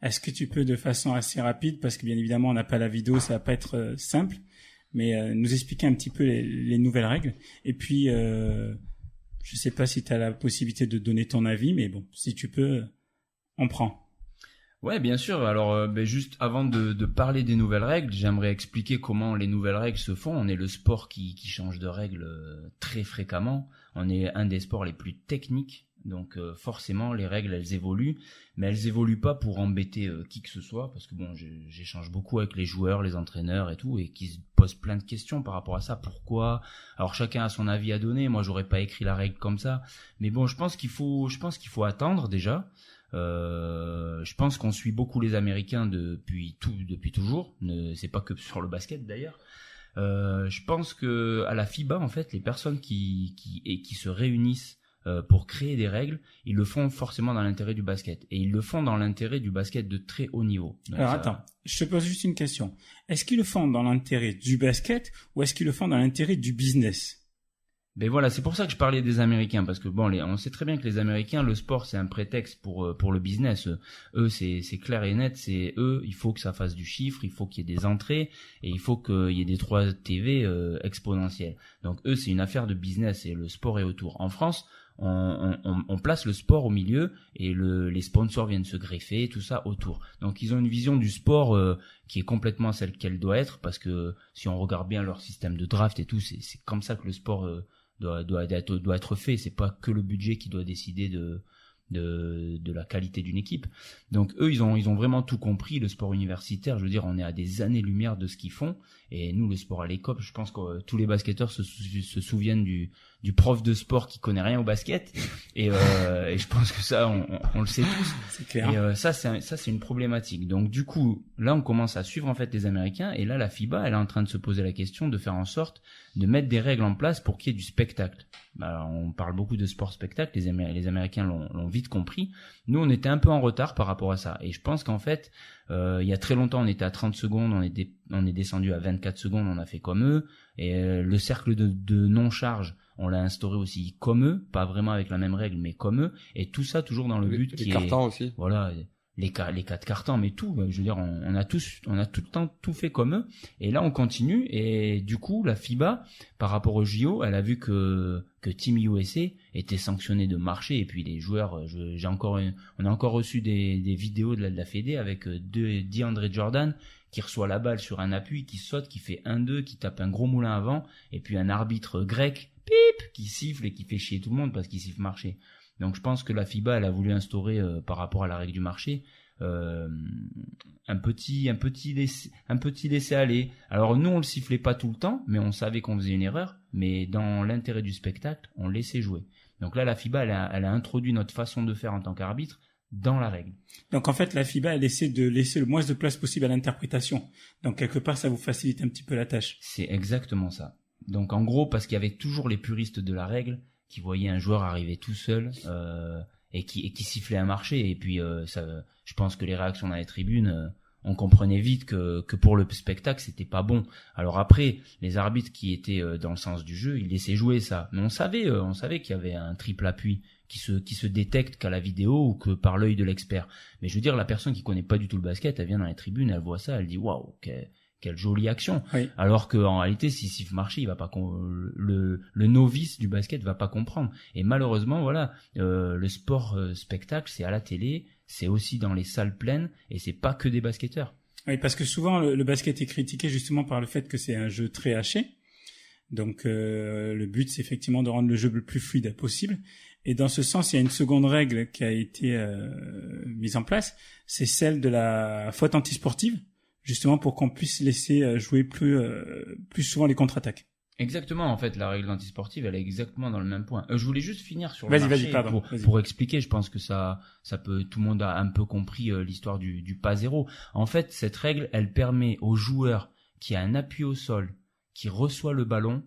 Est-ce que tu peux de façon assez rapide, parce que bien évidemment on n'a pas la vidéo, ça va pas être simple, mais nous expliquer un petit peu les nouvelles règles. Et puis, je sais pas si tu as la possibilité de donner ton avis, mais bon, si tu peux, on prend. Ouais, bien sûr. Alors, juste avant de parler des nouvelles règles, j'aimerais expliquer comment les nouvelles règles se font. On est le sport qui change de règles très fréquemment. On est un des sports les plus techniques. Donc forcément, les règles, elles évoluent. Mais elles évoluent pas pour embêter qui que ce soit. Parce que bon, j'échange beaucoup avec les joueurs, les entraîneurs et tout, et qui se posent plein de questions par rapport à ça. Pourquoi ? Alors chacun a son avis à donner. Moi, j'aurais pas écrit la règle comme ça. Mais bon, je pense qu'il faut attendre déjà. Je pense qu'on suit beaucoup les Américains depuis toujours. C'est pas que sur le basket d'ailleurs. Je pense que à la FIBA en fait, les personnes qui se réunissent pour créer des règles, ils le font forcément dans l'intérêt du basket et ils le font dans l'intérêt du basket de très haut niveau. Donc alors attends, je te pose juste une question. Est-ce qu'ils le font dans l'intérêt du basket ou est-ce qu'ils le font dans l'intérêt du business ? Ben voilà, c'est pour ça que je parlais des Américains, parce que bon, on sait très bien que les Américains, le sport, c'est un prétexte pour le business. Eux, c'est clair et net, c'est eux, il faut que ça fasse du chiffre, il faut qu'il y ait des entrées, et il faut qu'il y ait des 3 TV exponentielles. Donc eux, c'est une affaire de business, et le sport est autour. En France, on place le sport au milieu, et les sponsors viennent se greffer, tout ça autour. Donc ils ont une vision du sport qui est complètement celle qu'elle doit être, parce que si on regarde bien leur système de draft et tout, c'est comme ça que le sport doit être fait. C'est pas que le budget qui doit décider de la qualité d'une équipe. Donc eux, ils ont vraiment tout compris. Le sport universitaire, je veux dire, on est à des années-lumière de ce qu'ils font. Et nous, le sport à l'école, je pense que tous les basketteurs se souviennent du prof de sport qui connaît rien au basket. Et je pense que ça, on le sait tous. C'est clair. Et ça, c'est une problématique. Donc du coup, là, on commence à suivre en fait les Américains. Et là, la FIBA, elle est en train de se poser la question de faire en sorte de mettre des règles en place pour qu'il y ait du spectacle. Alors, on parle beaucoup de sport spectacle. Les Américains l'ont vite compris. Nous, on était un peu en retard par rapport à ça. Et je pense qu'en fait, il y a très longtemps, on était à 30 secondes, on est descendu à 24 secondes, on a fait comme eux. Et le cercle de non-charge, on l'a instauré aussi comme eux, pas vraiment avec la même règle, mais comme eux. Et tout ça toujours dans le but qui est... Les cartons aussi. Voilà, les 4 cartons, mais tout. Je veux dire, on a tout le temps tout fait comme eux. Et là, on continue. Et du coup, la FIBA, par rapport au JO, elle a vu que Team USA était sanctionné de marché. Et puis les joueurs, on a encore reçu des vidéos de la Fédé avec DeAndre Jordan qui reçoit la balle sur un appui, qui saute, qui fait 1-2, qui tape un gros moulin avant, et puis un arbitre grec, pip, qui siffle et qui fait chier tout le monde parce qu'il siffle marché. Donc je pense que la FIBA, elle a voulu instaurer par rapport à la règle du marché un petit laisser aller. Alors nous, on le sifflait pas tout le temps, mais on savait qu'on faisait une erreur, mais dans l'intérêt du spectacle, on laissait jouer. Donc là, la FIBA, elle a introduit notre façon de faire en tant qu'arbitre dans la règle. Donc en fait, la FIBA, elle essaie de laisser le moins de place possible à l'interprétation. Donc quelque part, ça vous facilite un petit peu la tâche. C'est exactement ça. Donc en gros, parce qu'il y avait toujours les puristes de la règle qui voyaient un joueur arriver tout seul et qui sifflait un marché. Et puis je pense que les réactions dans les tribunes, on comprenait vite que pour le spectacle, c'était pas bon. Alors après, les arbitres qui étaient dans le sens du jeu, ils laissaient jouer ça. Mais on savait qu'il y avait un triple appui qui se détecte qu'à la vidéo ou que par l'œil de l'expert. Mais je veux dire, la personne qui connaît pas du tout le basket, elle vient dans les tribunes, elle voit ça, elle dit waouh, quelle jolie action. Oui. Alors que en réalité, si siffle marché, il va pas le novice du basket va pas comprendre. Et malheureusement, voilà, le sport spectacle, c'est à la télé, c'est aussi dans les salles pleines et c'est pas que des basketteurs. Oui, parce que souvent le basket est critiqué justement par le fait que c'est un jeu très haché. Donc le but, c'est effectivement de rendre le jeu le plus fluide possible. Et dans ce sens, il y a une seconde règle qui a été mise en place, c'est celle de la faute antisportive, justement pour qu'on puisse laisser jouer plus souvent les contre-attaques. Exactement, en fait, la règle antisportive, elle est exactement dans le même point. Je voulais juste finir sur le marché vas-y. Pour expliquer. Je pense que ça peut, tout le monde a un peu compris l'histoire du pas zéro. En fait, cette règle, elle permet au joueur qui a un appui au sol, qui reçoit le ballon,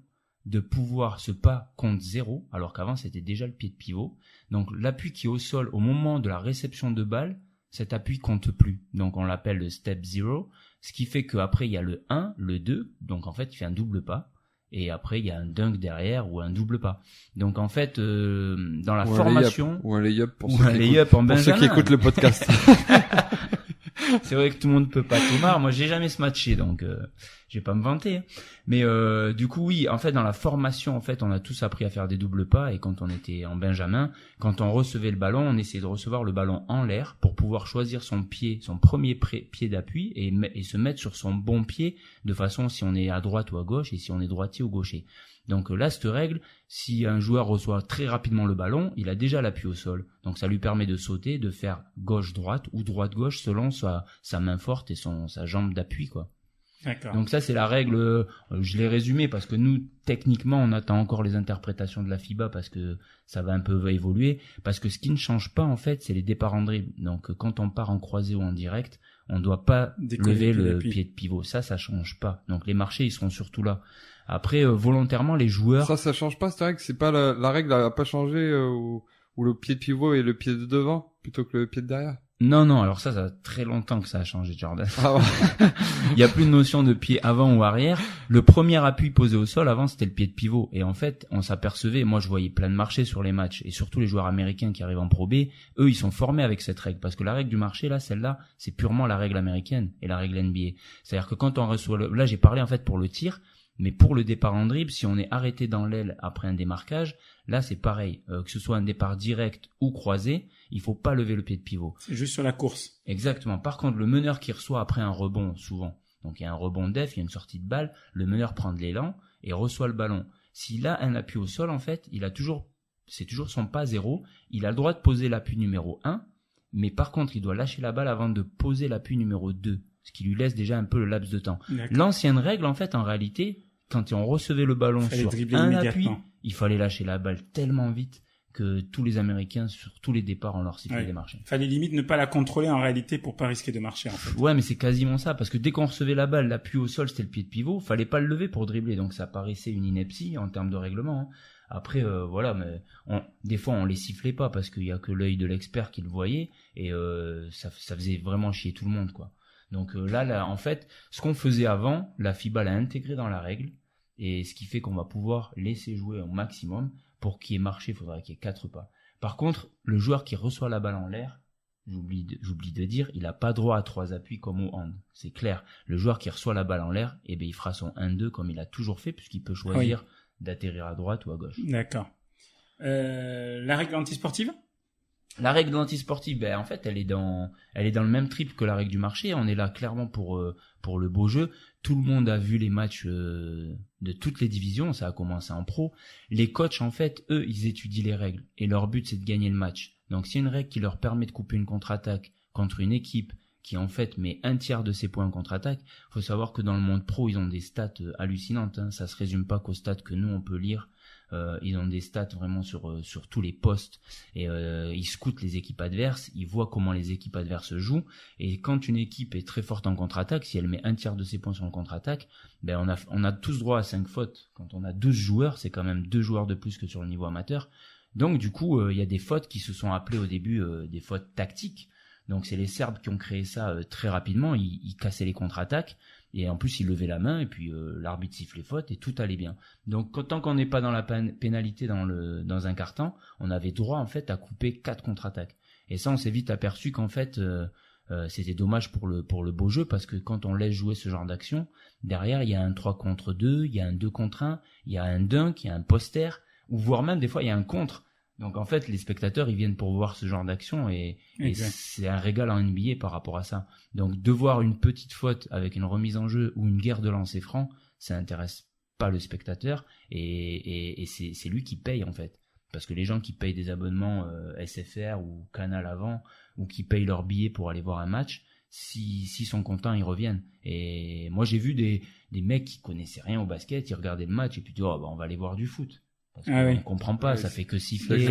de pouvoir ce pas compte 0, alors qu'avant c'était déjà le pied de pivot. Donc l'appui qui est au sol au moment de la réception de balle, cet appui compte plus. Donc on l'appelle le step 0, ce qui fait qu'après il y a le 1, le 2, donc en fait il fait un double pas, et après il y a un dunk derrière ou un double pas. Donc en fait dans la formation... Ou un layup pour ceux qui écoutent le podcast. C'est vrai que tout le monde peut pas tout marre. Moi, j'ai jamais se matché, donc je vais pas me vanter. Mais du coup, oui, en fait, dans la formation, en fait, on a tous appris à faire des doubles pas. Et quand on était en benjamin, quand on recevait le ballon, on essayait de recevoir le ballon en l'air pour pouvoir choisir son pied, son premier pied d'appui et se mettre sur son bon pied de façon si on est à droite ou à gauche et si on est droitier ou gaucher. Donc là, cette règle, si un joueur reçoit très rapidement le ballon, il a déjà l'appui au sol. Donc ça lui permet de sauter, de faire gauche-droite ou droite-gauche selon sa main forte et sa jambe d'appui, quoi. D'accord. Donc ça, c'est la règle, je l'ai résumé parce que nous, techniquement, on attend encore les interprétations de la FIBA parce que ça va un peu évoluer. Parce que ce qui ne change pas, en fait, c'est les départs en dribble. Donc quand on part en croisé ou en direct, on ne doit pas lever le pied de pivot. Ça change pas. Donc les marchés, ils seront surtout là. Après, volontairement, les joueurs... Ça change pas, c'est vrai que c'est pas la règle n'a pas changé où le pied de pivot est le pied de devant plutôt que le pied de derrière. Non, alors ça a très longtemps que ça a changé, Jordan. Ah ouais. Il y a plus de notion de pied avant ou arrière. Le premier appui posé au sol, avant, c'était le pied de pivot. Et en fait, on s'apercevait, moi je voyais plein de marchés sur les matchs, et surtout les joueurs américains qui arrivent en Pro B, eux, ils sont formés avec cette règle. Parce que la règle du marché, là, celle-là, c'est purement la règle américaine et la règle NBA. C'est-à-dire que quand on reçoit là, j'ai parlé en fait pour le tir, mais pour le départ en dribble, si on est arrêté dans l'aile après un démarquage, là c'est pareil, que ce soit un départ direct ou croisé, il faut pas lever le pied de pivot. C'est juste sur la course. Exactement. Par contre, le meneur qui reçoit après un rebond, souvent, donc il y a un rebond def, il y a une sortie de balle, le meneur prend de l'élan et reçoit le ballon. S'il a un appui au sol, en fait, c'est toujours son pas zéro, il a le droit de poser l'appui numéro 1, mais par contre, il doit lâcher la balle avant de poser l'appui numéro 2, ce qui lui laisse déjà un peu le laps de temps. D'accord. L'ancienne règle, en fait, en réalité, quand on recevait le ballon sur un appui, il fallait lâcher la balle tellement vite que tous les Américains, sur tous les départs, on leur sifflait des marchés. Fallait limite ne pas la contrôler en réalité pour pas risquer de marcher, en fait. Ouais, mais c'est quasiment ça, parce que dès qu'on recevait la balle, l'appui au sol, c'était le pied de pivot, fallait pas le lever pour dribbler, donc ça paraissait une ineptie en termes de règlement, hein. Après, voilà, mais des fois on les sifflait pas parce qu'il y a que l'œil de l'expert qui le voyait et ça faisait vraiment chier tout le monde, quoi. Donc là, en fait, ce qu'on faisait avant, la FIBA l'a intégré dans la règle, et ce qui fait qu'on va pouvoir laisser jouer au maximum. Pour qu'il y ait marché, il faudra qu'il y ait 4 pas. Par contre, le joueur qui reçoit la balle en l'air, j'oublie de dire, il n'a pas droit à 3 appuis comme au hand. C'est clair. Le joueur qui reçoit la balle en l'air, eh ben, il fera son 1-2 comme il a toujours fait, puisqu'il peut choisir d'atterrir à droite ou à gauche. D'accord. La règle antisportive ? La règle antisportive, en fait, elle est dans le même trip que la règle du marché. On est là clairement pour le beau jeu. Tout le monde a vu les matchs de toutes les divisions. Ça a commencé en pro. Les coachs, en fait, eux, ils étudient les règles et leur but, c'est de gagner le match. Donc, c'est une règle qui leur permet de couper une contre-attaque contre une équipe qui, en fait, met un tiers de ses points en contre-attaque. Faut savoir que dans le monde pro, ils ont des stats hallucinantes, hein. Ça se résume pas qu'aux stats que nous, on peut lire. Ils ont des stats vraiment sur tous les postes et ils scoutent les équipes adverses, ils voient comment les équipes adverses jouent, et quand une équipe est très forte en contre-attaque, si elle met un tiers de ses points sur le contre-attaque, on a tous droit à 5 fautes. Quand on a 12 joueurs, c'est quand même 2 joueurs de plus que sur le niveau amateur. Donc du coup, il y a des fautes qui se sont appelées au début des fautes tactiques. Donc c'est les Serbes qui ont créé ça très rapidement, ils cassaient les contre-attaques, et en plus ils levaient la main, et puis l'arbitre sifflait faute, et tout allait bien. Donc tant qu'on n'est pas dans la pénalité dans un quart-temps, on avait droit en fait à couper 4 contre-attaques. Et ça, on s'est vite aperçu qu'en fait c'était dommage pour le beau jeu, parce que quand on laisse jouer ce genre d'action, derrière il y a un 3 contre 2, il y a un 2 contre 1, il y a un dunk, il y a un poster, ou voire même des fois il y a un contre. Donc en fait, les spectateurs, ils viennent pour voir ce genre d'action, et c'est un régal en NBA par rapport à ça. Donc de voir une petite faute avec une remise en jeu ou une guerre de lancer franc, ça intéresse pas le spectateur, et c'est lui qui paye en fait. Parce que les gens qui payent des abonnements SFR ou Canal avant, ou qui payent leur billet pour aller voir un match, s'ils sont contents, ils reviennent. Et moi j'ai vu des mecs qui connaissaient rien au basket, ils regardaient le match et puis on va aller voir du foot. Parce qu'on comprend pas, ça fait que siffler.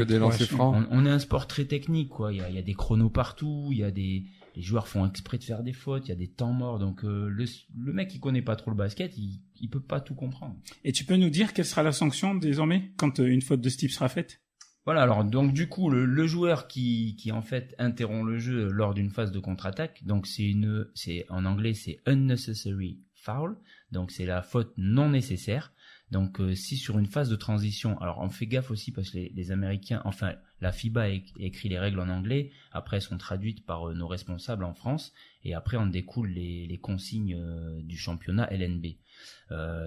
On est un sport très technique, quoi. Il y a des chronos partout, les joueurs font exprès de faire des fautes, il y a des temps morts. Donc le mec qui connaît pas trop le basket, il peut pas tout comprendre. Et tu peux nous dire quelle sera la sanction désormais quand une faute de ce type sera faite ? Voilà, alors donc du coup le joueur qui en fait interrompt le jeu lors d'une phase de contre-attaque, donc c'est en anglais c'est unnecessary foul, donc c'est la faute non nécessaire. Donc si sur une phase de transition, alors on fait gaffe aussi parce que les Américains, enfin la FIBA a écrit les règles en anglais, après elles sont traduites par nos responsables en France, et après on découle les consignes du championnat LNB.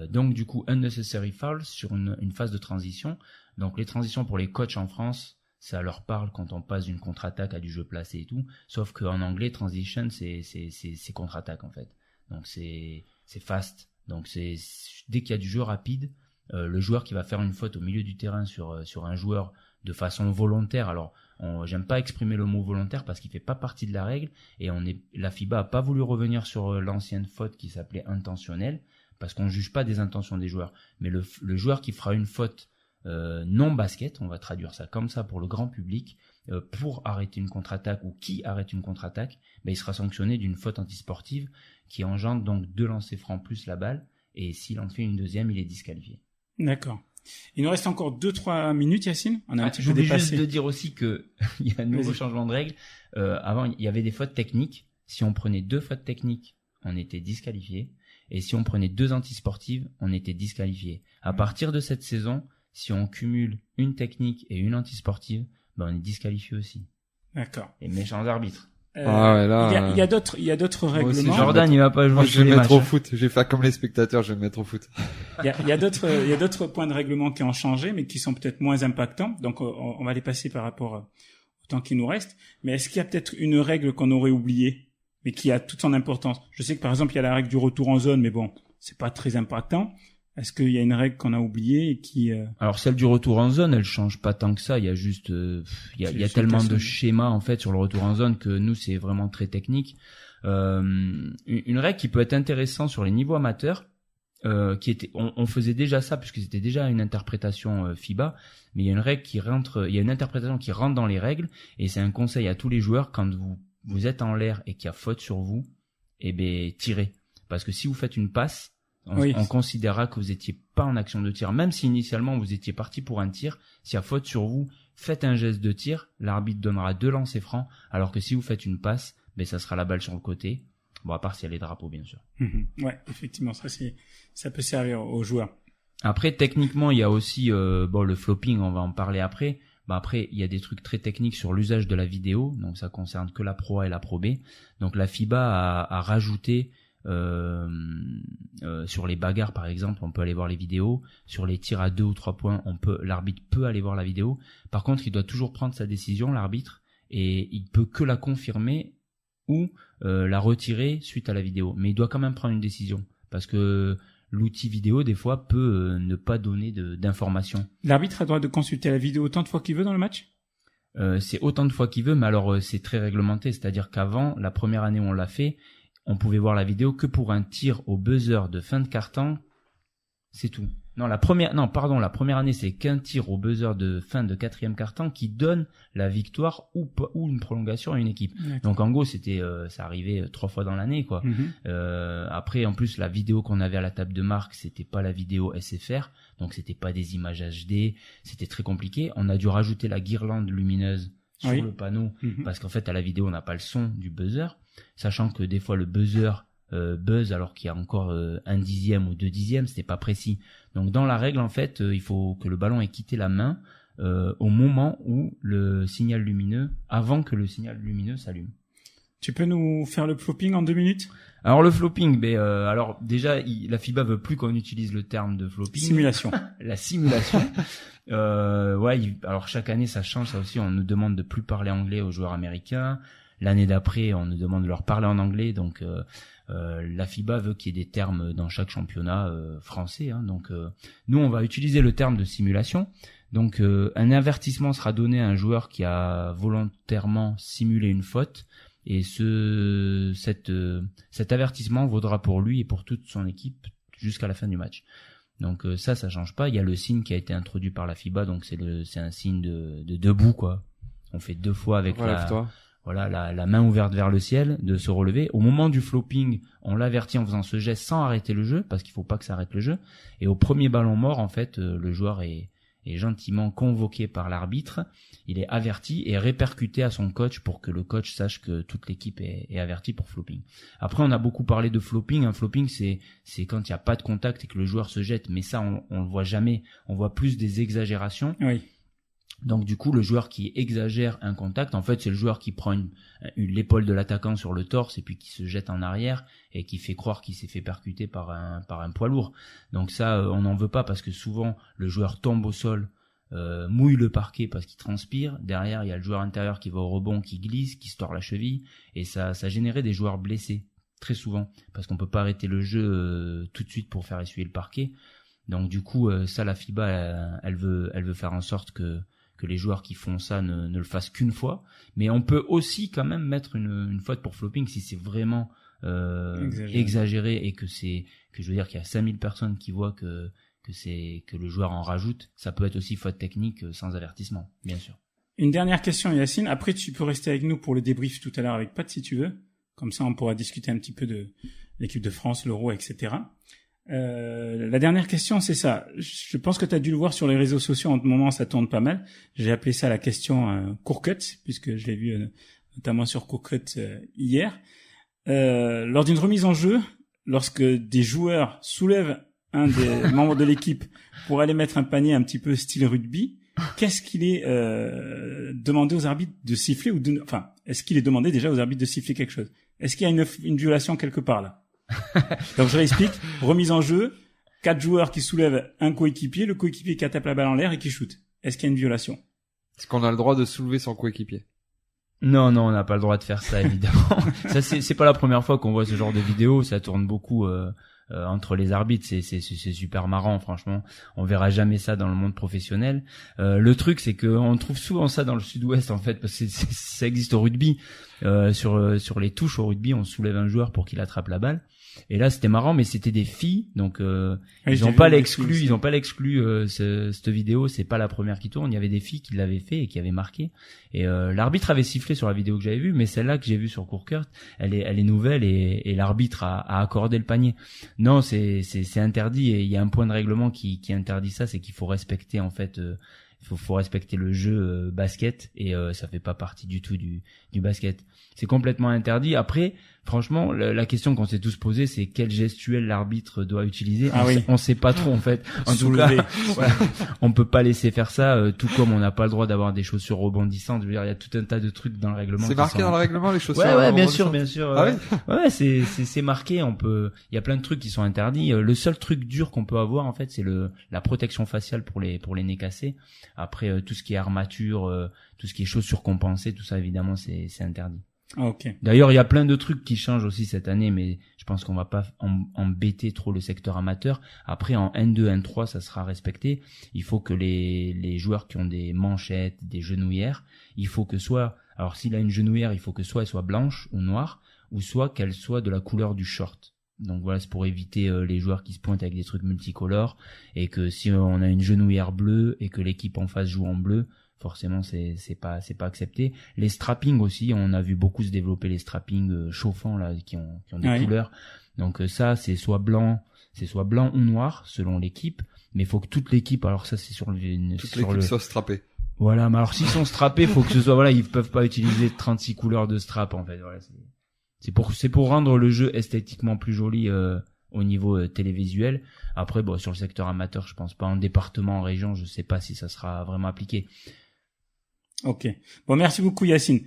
Donc du coup, unnecessary fouls sur une phase de transition. Donc les transitions pour les coachs en France, ça leur parle quand on passe d'une contre-attaque à du jeu placé et tout, sauf qu'en anglais, transition c'est contre-attaque en fait. Donc c'est fast. Donc c'est dès qu'il y a du jeu rapide, le joueur qui va faire une faute au milieu du terrain sur un joueur de façon volontaire. Alors j'aime pas exprimer le mot volontaire parce qu'il fait pas partie de la règle, et la FIBA a pas voulu revenir sur l'ancienne faute qui s'appelait intentionnelle parce qu'on juge pas des intentions des joueurs, mais le joueur qui fera une faute non basket, on va traduire ça comme ça pour le grand public, pour arrêter une contre-attaque ou qui arrête une contre-attaque, il sera sanctionné d'une faute antisportive qui engendre donc 2 lancers francs plus la balle, et s'il en fait une deuxième, il est disqualifié. D'accord. Il nous reste encore 2-3 minutes, Yacine. On a un petit peu j'oublie dépassé. Juste de dire aussi que il y a un nouveau changement de règle. Avant, il y avait des fautes techniques. Si on prenait 2 fautes techniques, on était disqualifié. Et si on prenait 2 antisportives, on était disqualifié. À partir de cette saison, si on cumule une technique et une antisportive, on est disqualifié aussi. D'accord. Et méchants arbitres. Il y a d'autres règlements. Jordan, il va pas jouer. Moi, je vais me mettre au foot. Je vais faire comme les spectateurs, je vais me mettre au foot. Il y a d'autres points de règlement qui ont changé, mais qui sont peut-être moins impactants. Donc, on va les passer par rapport au temps qui nous reste. Mais est-ce qu'il y a peut-être une règle qu'on aurait oubliée, mais qui a toute son importance? Je sais que par exemple, il y a la règle du retour en zone, mais bon, c'est pas très impactant. Est-ce qu'il y a une règle qu'on a oubliée et qui Alors celle du retour en zone, elle change pas tant que ça. Il y a juste, il y a tellement de schémas en fait sur le retour en zone que nous c'est vraiment très technique. Une règle qui peut être intéressante sur les niveaux amateurs, on faisait déjà ça puisque c'était déjà une interprétation FIBA, mais il y a une règle il y a une interprétation qui rentre dans les règles, et c'est un conseil à tous les joueurs quand vous êtes en l'air et qu'il y a faute sur vous, tirez, parce que si vous faites une passe, on considérera que vous étiez pas en action de tir, même si initialement vous étiez parti pour un tir. S'il y a faute sur vous, faites un geste de tir, l'arbitre donnera 2 lancers francs, alors que si vous faites une passe, ça sera la balle sur le côté. Bon, à part s'il y a les drapeaux, bien sûr. Ouais, effectivement, ça peut servir aux joueurs. Après, techniquement, il y a aussi le flopping, on va en parler après. Après, il y a des trucs très techniques sur l'usage de la vidéo, donc ça concerne que la Pro A et la Pro B. Donc la FIBA a rajouté sur les bagarres par exemple, on peut aller voir les vidéos. Sur les tirs à 2 ou 3 points, l'arbitre peut aller voir la vidéo. Par contre, il doit toujours prendre sa décision, l'arbitre, et il peut que la confirmer ou la retirer suite à la vidéo. Mais il doit quand même prendre une décision, parce que l'outil vidéo des fois peut ne pas donner d'informations. L'arbitre a le droit de consulter la vidéo autant de fois qu'il veut dans le match? C'est autant de fois qu'il veut, mais alors c'est très réglementé. C'est-à-dire qu'avant, la première année où on l'a fait, on pouvait voir la vidéo que pour un tir au buzzer de fin de quart-temps, c'est tout. La première année, c'est qu'un tir au buzzer de fin de 4e quart-temps qui donne la victoire ou une prolongation à une équipe. D'accord. Donc en gros, ça arrivait 3 fois dans l'année, quoi. Après, en plus, la vidéo qu'on avait à la table de marque, c'était pas la vidéo SFR, donc c'était pas des images HD, c'était très compliqué. On a dû rajouter la guirlande lumineuse sur le panneau, parce qu'en fait, à la vidéo, on n'a pas le son du buzzer, sachant que des fois, le buzzer buzz alors qu'il y a encore 1 dixième ou 2 dixièmes, c'était pas précis. Donc dans la règle, en fait, il faut que le ballon ait quitté la main au moment où le signal lumineux, avant que le signal lumineux s'allume. Tu peux nous faire le flopping en 2 minutes? Alors le flopping, alors déjà la FIBA veut plus qu'on utilise le terme de flopping. Simulation. La simulation. Alors chaque année ça change, ça aussi. On nous demande de plus parler anglais aux joueurs américains. L'année d'après, on nous demande de leur parler en anglais. Donc la FIBA veut qu'il y ait des termes dans chaque championnat français. Donc nous, on va utiliser le terme de simulation. Donc un avertissement sera donné à un joueur qui a volontairement simulé une faute. Et cet avertissement vaudra pour lui et pour toute son équipe jusqu'à la fin du match. Donc ça change pas. Il y a le signe qui a été introduit par la FIBA, donc c'est un signe de debout, quoi. On fait 2 fois avec la main ouverte vers le ciel, de se relever. Au moment du flopping, on l'avertit en faisant ce geste sans arrêter le jeu, parce qu'il faut pas que ça arrête le jeu. Et au premier ballon mort, en fait, le joueur est est gentiment convoqué par l'arbitre, il est averti et répercuté à son coach pour que le coach sache que toute l'équipe est avertie pour flopping. Après, on a beaucoup parlé de flopping. Un flopping, c'est quand il n'y a pas de contact et que le joueur se jette. Mais ça, on le voit jamais. On voit plus des exagérations. Oui. Donc du coup, le joueur qui exagère un contact, en fait, c'est le joueur qui prend l'épaule de l'attaquant sur le torse et puis qui se jette en arrière et qui fait croire qu'il s'est fait percuter par un poids lourd. Donc ça, on n'en veut pas parce que souvent, le joueur tombe au sol, mouille le parquet parce qu'il transpire. Derrière, il y a le joueur intérieur qui va au rebond, qui glisse, qui se tord la cheville. Et ça générait des joueurs blessés, très souvent, parce qu'on peut pas arrêter le jeu tout de suite pour faire essuyer le parquet. Donc du coup, ça, la FIBA, elle veut faire en sorte que les joueurs qui font ça ne le fassent qu'une fois. Mais on peut aussi quand même mettre une faute pour flopping si c'est vraiment exagéré et que je veux dire qu'il y a 5000 personnes qui voient que le joueur en rajoute. Ça peut être aussi faute technique sans avertissement, bien sûr. Une dernière question, Yacine. Après, tu peux rester avec nous pour le débrief tout à l'heure avec Pat si tu veux. Comme ça, on pourra discuter un petit peu de l'équipe de France, l'Euro, etc. La dernière question, c'est ça. Je pense que tu as dû le voir sur les réseaux sociaux. En ce moment, ça tourne pas mal. J'ai appelé ça la question Courcut, puisque je l'ai vu notamment sur Courcut hier. Lors d'une remise en jeu, lorsque des joueurs soulèvent un des membres de l'équipe pour aller mettre un panier un petit peu style rugby, qu'est-ce qu'il est demandé aux arbitres de siffler est-ce qu'il est demandé déjà aux arbitres de siffler quelque chose? Est-ce qu'il y a une violation quelque part là? Donc je réexplique, remise en jeu, 4 joueurs qui soulèvent un coéquipier, le coéquipier qui tape la balle en l'air et qui shoot. Est-ce qu'il y a une violation? Est-ce qu'on a le droit de soulever son coéquipier? Non, on n'a pas le droit de faire ça, évidemment. Ça, c'est pas la première fois qu'on voit ce genre de vidéo. Ça tourne beaucoup entre les arbitres. C'est super marrant, franchement. On verra jamais ça dans le monde professionnel. Le truc, c'est que on trouve souvent ça dans le Sud-Ouest, en fait, parce que ça existe au rugby. Sur les touches au rugby, on soulève un joueur pour qu'il attrape la balle. Et là, c'était marrant, mais c'était des filles, donc ils ont pas l'exclu, cette vidéo, c'est pas la première qui tourne. Il y avait des filles qui l'avaient fait et qui avaient marqué. Et l'arbitre avait sifflé sur la vidéo que j'avais vue, mais celle-là que j'ai vue sur Courcut, elle est nouvelle et l'arbitre a accordé le panier. Non, c'est interdit et il y a un point de règlement qui interdit ça, c'est qu'il faut respecter en fait. Faut respecter le jeu basket et ça fait pas partie du tout du basket. C'est complètement interdit. Après, franchement, la question qu'on s'est tous posée, c'est quelle gestuelle l'arbitre doit utiliser. On sait pas trop en fait. En tout cas, voilà, on peut pas laisser faire ça. Tout comme on n'a pas le droit d'avoir des chaussures rebondissantes. Je veux dire, il y a tout un tas de trucs dans le règlement. C'est marqué dans le règlement les chaussures. Ouais, bien sûr. Ah oui. Ouais, c'est marqué. Il y a plein de trucs qui sont interdits. Le seul truc dur qu'on peut avoir en fait, c'est la protection faciale pour les nez cassés. Après, tout ce qui est armature, tout ce qui est chaussures compensées, tout ça évidemment c'est interdit. Okay. D'ailleurs, il y a plein de trucs qui changent aussi cette année, mais je pense qu'on va pas embêter trop le secteur amateur. Après, en N2, N3, ça sera respecté. Il faut que les joueurs qui ont des manchettes, des genouillères, il faut que alors s'il a une genouillère, il faut que soit elle soit blanche ou noire, ou soit qu'elle soit de la couleur du short. Donc voilà, c'est pour éviter les joueurs qui se pointent avec des trucs multicolores, et que si on a une genouillère bleue et que l'équipe en face joue en bleu, forcément c'est pas accepté. Les strappings aussi, on a vu beaucoup se développer les strappings chauffants là qui ont des couleurs. Donc ça c'est soit blanc ou noir selon l'équipe, mais il faut que toute l'équipe, alors ça c'est toute l'équipe soit strappée. Voilà, mais alors s'ils sont strappés, faut que ce soit ils peuvent pas utiliser 36 couleurs de strap en fait. Voilà, c'est pour rendre le jeu esthétiquement plus joli au niveau télévisuel. Après sur le secteur amateur, je pense pas. En département, en région, je sais pas si ça sera vraiment appliqué. Ok. Bon, merci beaucoup Yacine.